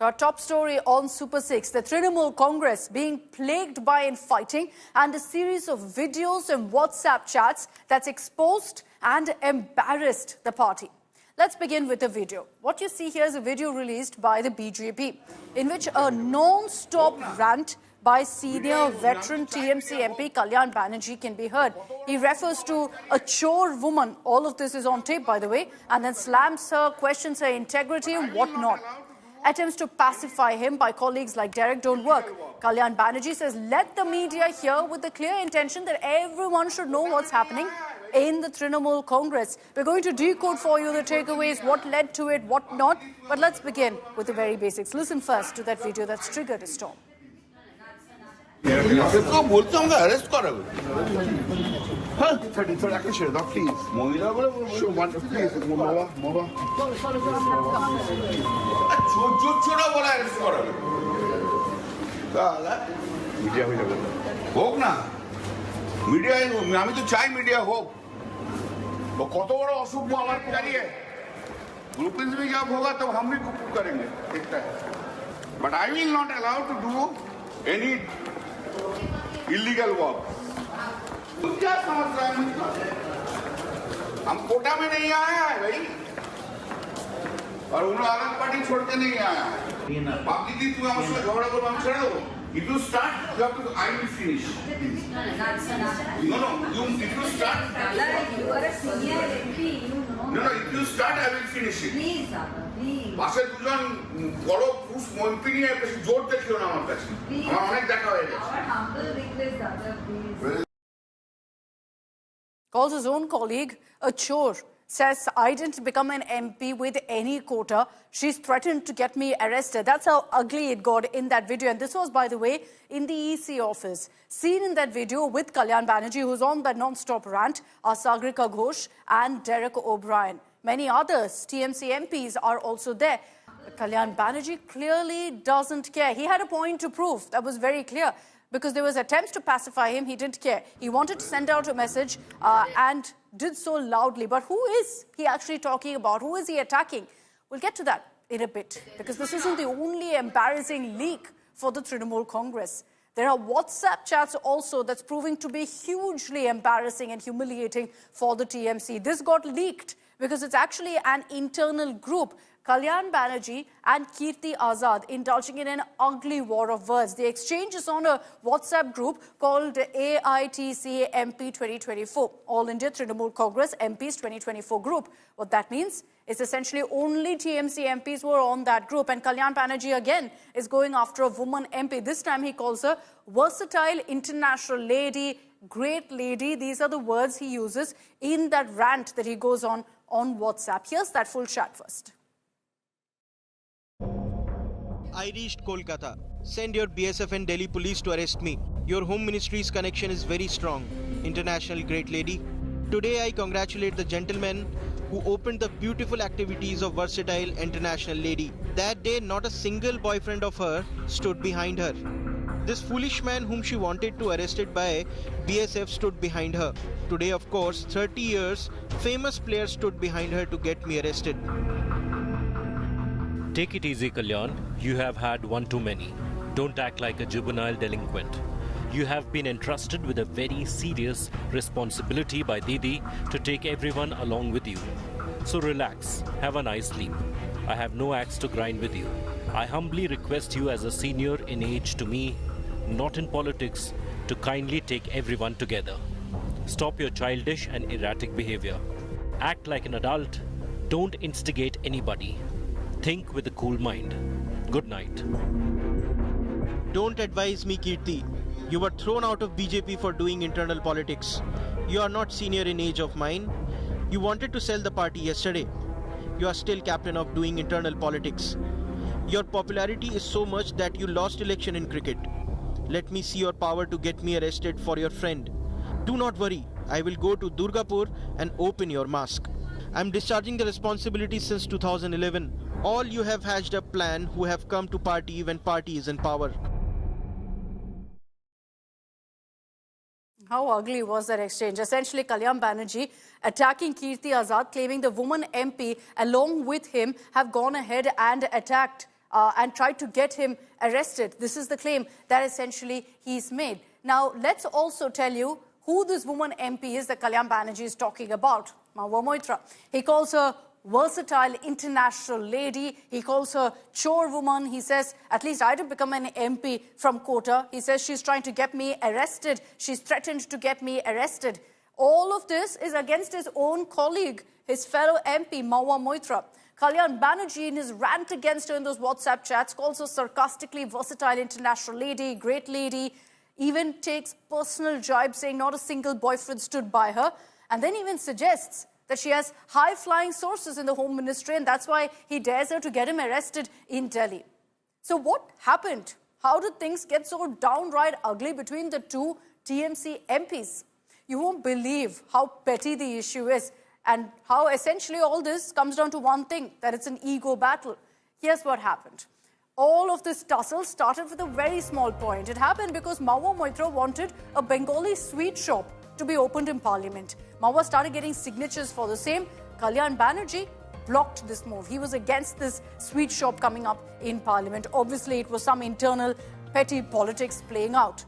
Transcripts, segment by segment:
Our top story on Super 6, the Trinamool Congress being plagued by infighting and a series of videos and WhatsApp chats that's exposed and embarrassed the party. Let's begin with the video. What you see here is a video released by the BJP in which a non-stop rant by senior veteran TMC MP Kalyan Banerjee can be heard. He refers to a chore woman, all of this is on tape by the way, and then slams her, questions her integrity and whatnot. Attempts to pacify him by colleagues like Derek don't work. Kalyan Banerjee says, let the media hear with the clear intention that everyone should know what's happening in the Trinamool Congress. We're going to decode for you the takeaways, what led to it, what not. But let's begin with the very basics. Listen first to that video that's triggered a storm. হোক না মিডিয়ায় আমি তো চাই media হোক तो কত বড় অসভ্য আমার দাঁড়িয়ে ग्रुप में जब होगा तब हम भी कुछ करेंगे देखता है but I will not allow to do any illegal work क्या समझ रहा है मुझे हम कोटा में नहीं आया है भाई और उन अलग पार्टी छोड़ के नहीं आया बाकी दिन तू हमसे झगड़ा करो हम छोड़ दो if you start you have to I will finish no if you start you are a senior MP no if you start I will finish it please পাশে দুজন বড় পুরুষ মন্ত্রী নিয়ে বেশি জোর দেখিও না আমার কাছে আমার অনেক দেখা হয়ে গেছে our humble request brother please Calls his own colleague a chore. Says, I didn't become an MP with any quota. She's threatened to get me arrested. That's how ugly it got in that video. And this was, by the way, in the EC office. Seen in that video with Kalyan Banerjee, who's on that non-stop rant, are Sagrika Ghosh and Derek O'Brien. Many others, TMC MPs, are also there. Kalyan Banerjee clearly doesn't care. He had a point to prove. That was very clear. Because there was attempts to pacify him, he didn't care. He wanted to send out a message and did so loudly. But who is he actually talking about? Who is he attacking? We'll get to that in a bit. Because this isn't the only embarrassing leak for the Trinamool Congress. There are WhatsApp chats also that's proving to be hugely embarrassing and humiliating for the TMC. This got leaked because it's actually an internal group. Kalyan Banerjee and Kirti Azad indulging in an ugly war of words. The exchange is on a WhatsApp group called AITC MP 2024, All India Trinamool Congress MPs 2024 group. What that means is essentially only TMC MPs were on that group. And Kalyan Banerjee again is going after a woman MP. This time he calls her versatile international lady, great lady. These are the words he uses in that rant that he goes on WhatsApp. Here's that full chat first. I reached Kolkata. Send your BSF and Delhi police to arrest me. Your home ministry's connection is very strong. International great lady. Today I congratulate the gentleman who opened the beautiful activities of versatile international lady. That day not a single boyfriend of her stood behind her. This foolish man whom she wanted to arrested by BSF stood behind her. Today of course 30 years famous players stood behind her to get me arrested. Take it easy, Kalyan. You have had one too many. Don't act like a juvenile delinquent. You have been entrusted with a very serious responsibility by Didi to take everyone along with you. So relax, have a nice sleep. I have no axe to grind with you. I humbly request you as a senior in age to me, not in politics, to kindly take everyone together. Stop your childish and erratic behavior. Act like an adult. Don't instigate anybody. Think with a cool mind. Good night. Don't advise me, Kirti. You were thrown out of BJP for doing internal politics. You are not senior in age of mine. You wanted to sell the party yesterday. You are still captain of doing internal politics. Your popularity is so much that you lost election in cricket. Let me see your power to get me arrested for your friend. Do not worry. I will go to Durgapur and open your mask. I'm discharging the responsibility since 2011. All you have hatched a plan who have come to party when party is in power. How ugly was that exchange? Essentially, Kalyan Banerjee attacking Kirti Azad, claiming the woman MP along with him have gone ahead and attacked and tried to get him arrested. This is the claim that essentially he's made. Now, let's also tell you who this woman MP is that Kalyan Banerjee is talking about, Mahua Moitra. He calls her versatile international lady. He calls her chore woman. He says, at least I didn't become an MP from Kota. He says she's trying to get me arrested. She's threatened to get me arrested. All of this is against his own colleague, his fellow MP, Mahua Moitra. Kalyan Banerjee, in his rant against her in those WhatsApp chats, calls her sarcastically versatile international lady, great lady, even takes personal jibes, saying not a single boyfriend stood by her, and then even suggests that she has high-flying sources in the Home Ministry, and that's why he dares her to get him arrested in Delhi. So what happened? How did things get so downright ugly between the two TMC MPs? You won't believe how petty the issue is and how essentially all this comes down to one thing, that it's an ego battle. Here's what happened. All of this tussle started with a very small point. It happened because Mahua Moitra wanted a Bengali sweet shop to be opened in Parliament. Mahua started getting signatures for the same. Kalyan Banerjee blocked this move. He was against this sweet shop coming up in Parliament. Obviously, it was some internal petty politics playing out.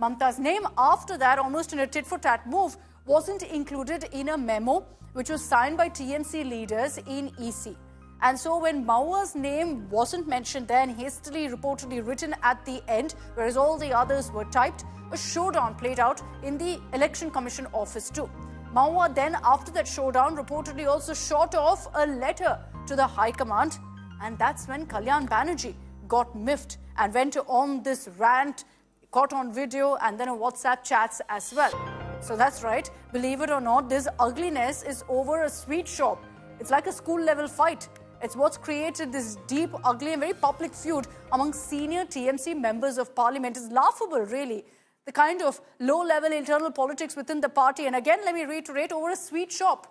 Mamta's name after that, almost in a tit-for-tat move, wasn't included in a memo which was signed by TMC leaders in EC. And so when Mahua's name wasn't mentioned there and hastily reportedly written at the end, whereas all the others were typed, a showdown played out in the Election Commission office too. Mahua then, after that showdown, reportedly also shot off a letter to the High Command. And that's when Kalyan Banerjee got miffed and went on this rant, caught on video and then a WhatsApp chats as well. So that's right, believe it or not, this ugliness is over a sweet shop. It's like a school-level fight. It's what's created this deep, ugly and very public feud among senior TMC members of Parliament. It's laughable, really. The kind of low-level internal politics within the party. And again, let me reiterate, over a sweet shop.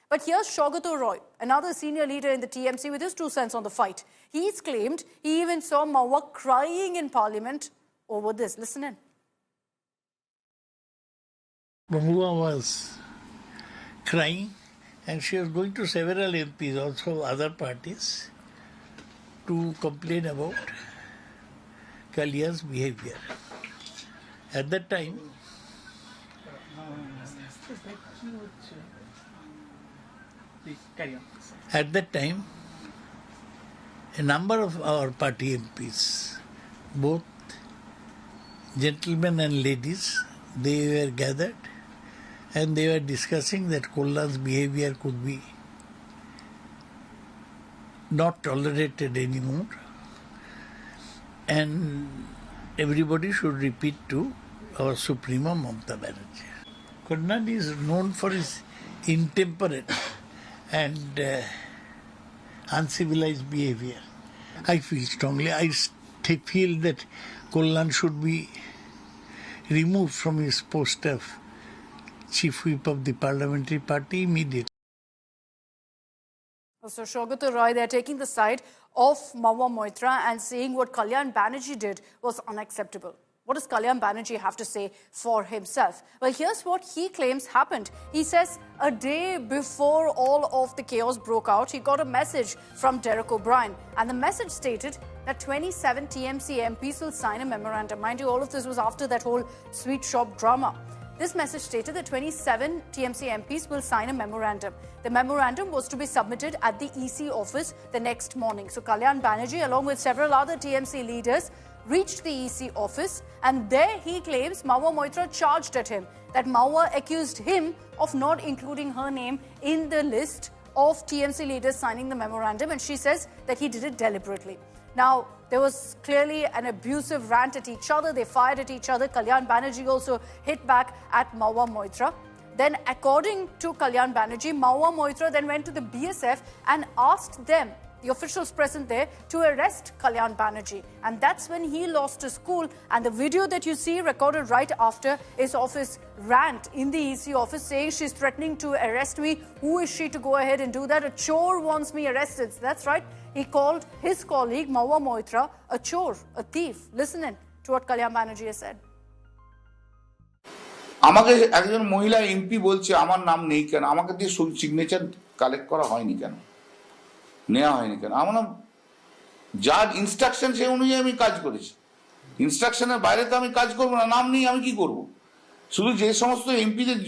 But here's Shaugato Roy, another senior leader in the TMC, with his 2 cents on the fight. He's claimed he even saw Mahua crying in Parliament over this. Listen in. Mahua was crying, and she was going to several MPs, also other parties, to complain about Kalyan's behavior. At that time, a number of our party MPs, both gentlemen and ladies, they were gathered and they were discussing that Kalyan's behavior could be not tolerated anymore, and everybody should repeat to our Suprema Mamata Banerjee. Kalyan is known for his intemperate and uncivilized behavior. I feel strongly, I feel that Kalyan should be removed from his post of Chief Whip of the Parliamentary Party immediately. So Shaugato Roy, they're taking the side of Mahua Moitra and saying what Kalyan Banerjee did was unacceptable. What does Kalyan Banerjee have to say for himself? Well, here's what he claims happened. He says a day before all of the chaos broke out, he got a message from Derek O'Brien. And the message stated that 27 TMC MPs will sign a memorandum. Mind you, all of this was after that whole sweet shop drama. This message stated that 27 TMC MPs will sign a memorandum. The memorandum was to be submitted at the EC office the next morning. So Kalyan Banerjee, along with several other TMC leaders, reached the EC office, and there he claims Mahua Moitra charged at him, that Mahua accused him of not including her name in the list of TMC leaders signing the memorandum, and she says that he did it deliberately. Now, there was clearly an abusive rant at each other. They fired at each other. Kalyan Banerjee also hit back at Mahua Moitra. Then, according to Kalyan Banerjee, Mahua Moitra then went to the BSF and asked them, the officials present there, to arrest Kalyan Banerjee. And that's when he lost his cool. And the video that you see recorded right after is of his rant in the EC office saying she's threatening to arrest me. Who is she to go ahead and do that? A chore wants me arrested. So that's right. He called his colleague Mahua Moitra a chore, a thief. Listen in to what Kalyan Banerjee has said. আমাকে একজন মহিলা MP বলছে আমার নাম নেই কেন, আমাকে দিয়ে সিগনেচার কালেক্ট করা হয়নি কেন, নেওয়া হয়নি কেন। আমার যার ইনস্ট্রাকশন সেই অনুযায়ী আমি কাজ করেছি। ইনস্ট্রাকশনের বাইরে তো আমি কাজ করবো না, নাম নিয়ে আমি কি করব? শুধু যে সমস্ত এমপিদের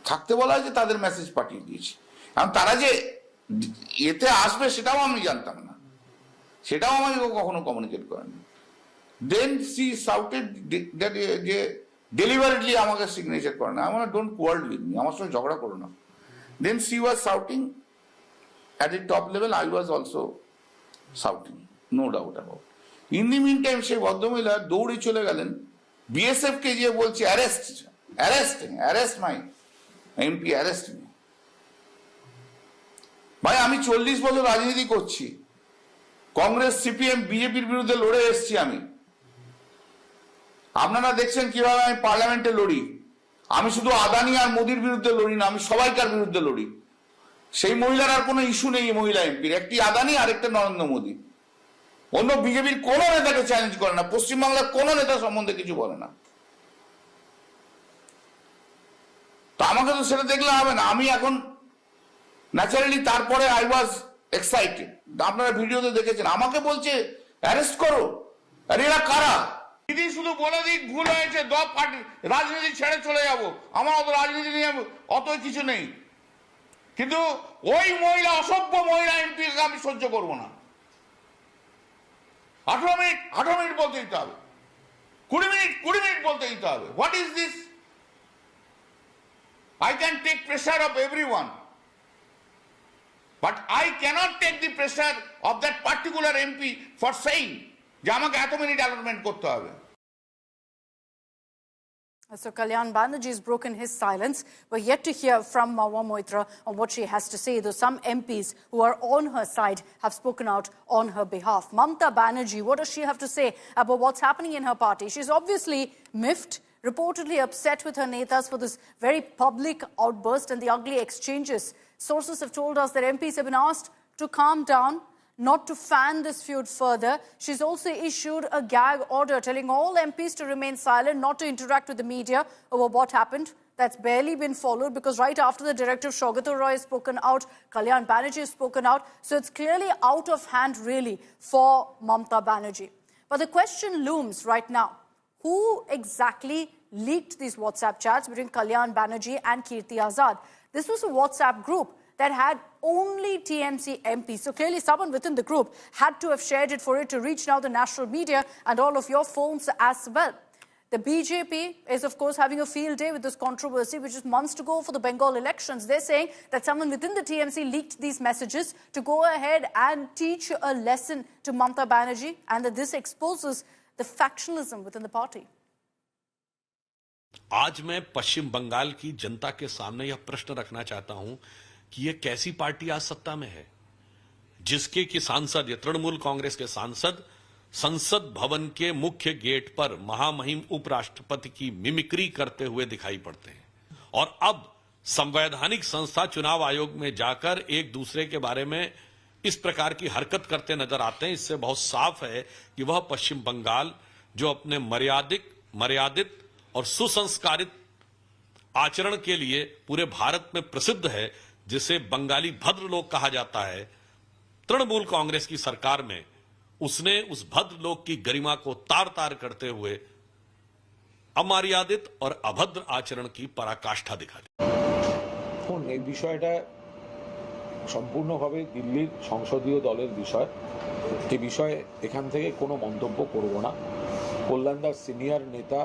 থাকতে বলা হয়েছে তাদের মেসেজ পাঠিয়ে দিয়েছি। কারণ তারা যে এতে আসবে সেটাও আমি জানতাম না, সেটাও আমাকে কখনো কমিউনিকেট করেনি। দেন সি সাউটেড যে ডেলিভারেটলি আমাকে সিগনেচার করে না। আমার ডোন্ট কোয়ার্ড উইথ মি, আমার সঙ্গে ঝগড়া করো না। Then she was shouting at the top level, I was also shouting, no doubt about. In the meantime, সেই ভদ্রমহিলা দৌড়ে চলে গেলেন বিএসএফ কে গিয়ে বলছে অ্যারেস্ট মাই এমপি, অ্যারেস্ট মি। ভাই আমি 40 বছর রাজনীতি করছি, কংগ্রেস, সিপিএম, বিজেপির বিরুদ্ধে লড়ে এসেছি আমি। আপনারা দেখছেন কিভাবে আমি পার্লামেন্টে লড়ি। আমি শুধু আদানি আর মোদির বিরুদ্ধে লড়ি না, আমি সবাইকার বিরুদ্ধে লড়ি। সেই মহিলার আর কোনো ইস্যু নেই মহিলা এমপির, একটি আদানি আর একটা নরেন্দ্র মোদী। অন্য বিজেপির কোন নেতাকে চ্যালেঞ্জ করে না, পশ্চিমবাংলার কোন নেতা সম্বন্ধে কিছু বলে না। তো আমাকে তো সেটা দেখলে হবে না। আমি এখন ন্যাচারালি তারপরে আই ওয়াজ এক্সাইটেড। আপনারা ভিডিওতে দেখেছেন, আমাকে বলছে অ্যারেস্ট করো। আরে এরা কারা? দিদি শুধু বলে দিক ভুল হয়েছে, রাজনীতি ছেড়ে চলে যাব, আমার অত রাজনীতি নিয়ে অত কিছু নেই। কিন্তু ওই মহিলা, অসভ্য মহিলা এমপিকে আমি সহ্য করব না। 18 মিনিট বলতে দিতে হবে, 20 মিনিট বলতে দিতে হবে। What is this? I can take pressure of everyone, but I cannot take the pressure of that particular MP for saying যে আমাকে এত মিনিট অ্যালটমেন্ট করতে হবে। So Kalyan Banerjee has broken his silence. We're yet to hear from Mahua Moitra on what she has to say, though some MPs who are on her side have spoken out on her behalf. Mahua Banerjee, what does she have to say about what's happening in her party? She's obviously miffed, reportedly upset with her netas for this very public outburst and the ugly exchanges. Sources have told us that MPs have been asked to calm down, not to fan this feud further. She's also issued a gag order telling all MPs to remain silent, not to interact with the media over what happened. That's barely been followed, because right after the director Saugata Roy has spoken out, Kalyan Banerjee has spoken out. So it's clearly out of hand really for Mahua Banerjee. But the question looms right now: who exactly leaked these WhatsApp chats between Kalyan Banerjee and Kirti Azad? This was a WhatsApp group that had only TMC MPs. So clearly someone within the group had to have shared it for it to reach now the national media and all of your phones as well. The BJP is, of course, having a field day with this controversy, which is months to go for the Bengal elections. They're saying that someone within the TMC leaked these messages to go ahead and teach a lesson to Mahua Banerjee, and that this exposes the factionalism within the party. आज मैं पश्चिम बंगाल की जनता के सामने यह प्रश्न रखना चाहता हूं कि यह कैसी पार्टी आज सत्ता में है जिसके कि सांसद, ये तृणमूल कांग्रेस के सांसद, संसद भवन के मुख्य गेट पर महामहिम उपराष्ट्रपति की मिमिक्री करते हुए दिखाई पड़ते हैं, और अब संवैधानिक संस्था चुनाव आयोग में जाकर एक दूसरे के बारे में इस प्रकार की हरकत करते नजर आते हैं। इससे बहुत साफ है कि वह पश्चिम बंगाल, जो अपने मर्यादित और सुसंस्कारित आचरण के लिए पूरे भारत में प्रसिद्ध है, जिसे बंगाली भद्र लोग कहा जाता है, तृणमूल कांग्रेस की सरकार में उसने उस भद्र लोग की गरिमा को तार तार करते हुए अमर्यादित और अभद्र आचरण की पराकाष्ठा दिखा दी। এই বিষয়টা সম্পূর্ণভাবে দিল্লির সংসদীয় দলের বিষয়। এই বিষয়ে এখান থেকে কোনো মন্তব্য করব না। কল্যাণদাস সিনিয়র নেতা,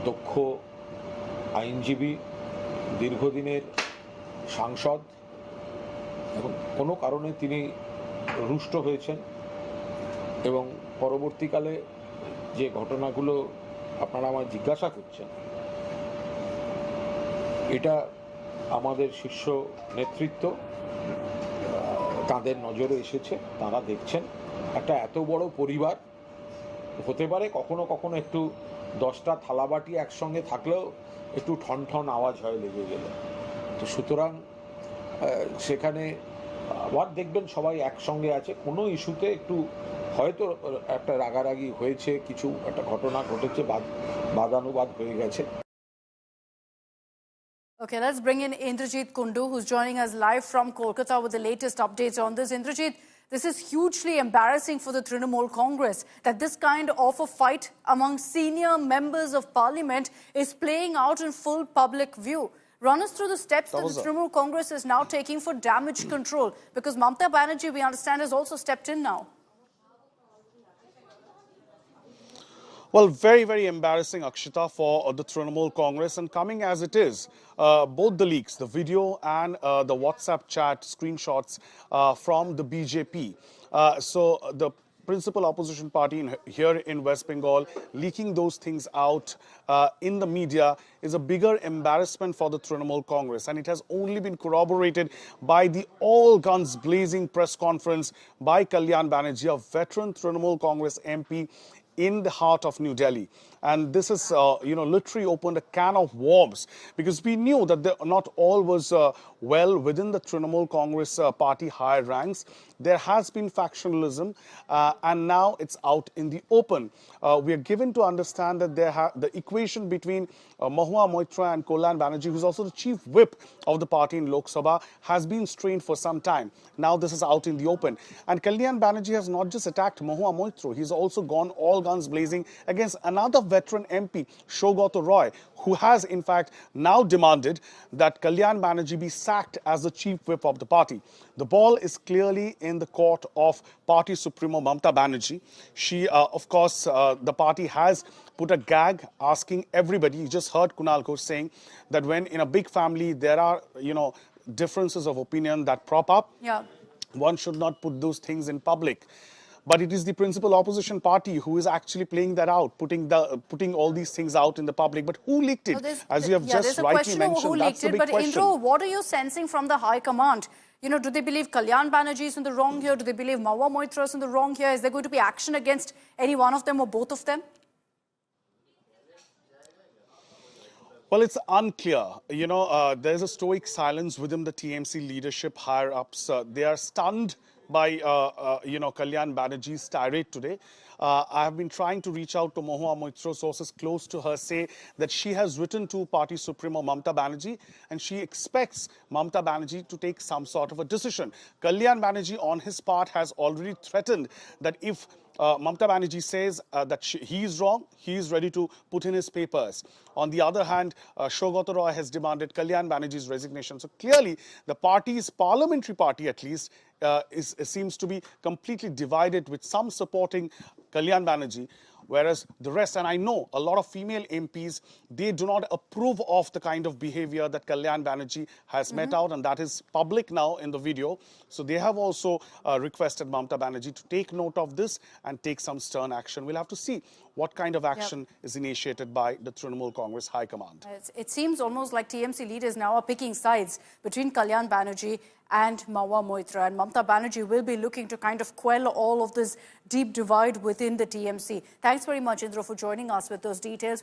দক্ষ আইনজীবী, দীর্ঘদিনের সাংসদ, এবং কোনো কারণে তিনি রুষ্ট হয়েছেন, এবং পরবর্তীকালে যে ঘটনাগুলো আপনারা আমায় জিজ্ঞাসা করছেন, এটা আমাদের শীর্ষ নেতৃত্ব তাদের নজরে এসেছে, তারা দেখছেন। একটা এত বড় পরিবার হতে পারে কখনো কখনো একটু 10টা থালাবাটি একসঙ্গে থাকলেও একটু ঠন আওয়াজ হয় লেগে গেলে। তো সুতরাং সেখানে আবার দেখবেন সবাই একসঙ্গে আছে, কোনো ইস্যুতে একটু হয়তো একটা রাগারাগি হয়েছে, কিছু একটা ঘটনা ঘটেছে, বাদানুবাদ হয়ে গেছে। Okay, let's bring in Indrajit Kundu, who's joining us live from Kolkata with the latest updates on this. Indrajit, This is hugely embarrassing for the Trinamool Congress, that this kind of a fight among senior members of parliament is playing out in full public view. Run us through the steps that the Trinamool Congress is now taking for damage control, because Mamata Banerjee, we understand, has also stepped in now. Well, very, very embarrassing, Akshita, for the Trinamool Congress. And coming as it is, both the leaks, the video and the WhatsApp chat screenshots from the BJP. So the principal opposition party here in West Bengal leaking those things out in the media is a bigger embarrassment for the Trinamool Congress. And it has only been corroborated by the all-guns blazing press conference by Kalyan Banerjee, a veteran Trinamool Congress MP in the heart of New Delhi. And this has, literally opened a can of worms, because we knew that not all was well within the Trinamool Congress party higher ranks. There has been factionalism, and now it's out in the open. We are given to understand that the equation between Mahua Moitra and Kalyan Banerjee, who's also the chief whip of the party in Lok Sabha, has been strained for some time. Now this is out in the open. And Kalyan Banerjee has not just attacked Mahua Moitra, he's also gone all guns blazing against another veteran MP, Shogato Roy, who has in fact now demanded that Kalyan Banerjee be sacked as the chief whip of the party. The ball is clearly in the court of party supremo Mamata Banerjee. She, of course, the party has put a gag asking everybody. You just heard Kunal Ghosh saying that when in a big family there are, differences of opinion that prop up, one should not put those things in public. But it is the principal opposition party who is actually playing that out, putting all these things out in the public. But who leaked it? As you have just rightly mentioned, that's the big question. But Indro, what are you sensing from the High Command? Do they believe Kalyan Banerjee is in the wrong here? Do they believe Mahua Moitra is in the wrong here? Is there going to be action against any one of them or both of them? Well, it's unclear. There's a stoic silence within the TMC leadership higher-ups. They are stunned by, Kalyan Banerjee's tirade today. I have been trying to reach out to Mahua Moitra. Sources close to her say that she has written to Party Supremo Mamata Banerjee and she expects Mamata Banerjee to take some sort of a decision. Kalyan Banerjee, on his part, has already threatened that if Mamata Banerjee says that he is wrong, he is ready to put in his papers. On the other hand, Shogato Roy has demanded Kalyan Banerjee's resignation. So clearly, the party's parliamentary party, at least, seems to be completely divided, with some supporting Kalyan Banerjee, whereas the rest, and I know a lot of female MPs, they do not approve of the kind of behavior that Kalyan Banerjee has met out, and that is public now in the video. So they have also requested Mamata Banerjee to take note of this and take some stern action. We'll have to see what kind of action is initiated by the Trinamool Congress High Command. It seems almost like TMC leaders now are picking sides between Kalyan Banerjee and Mahua Moitra. And Mamata Banerjee will be looking to kind of quell all of this deep divide within the TMC. Thanks very much, Indra, for joining us with those details.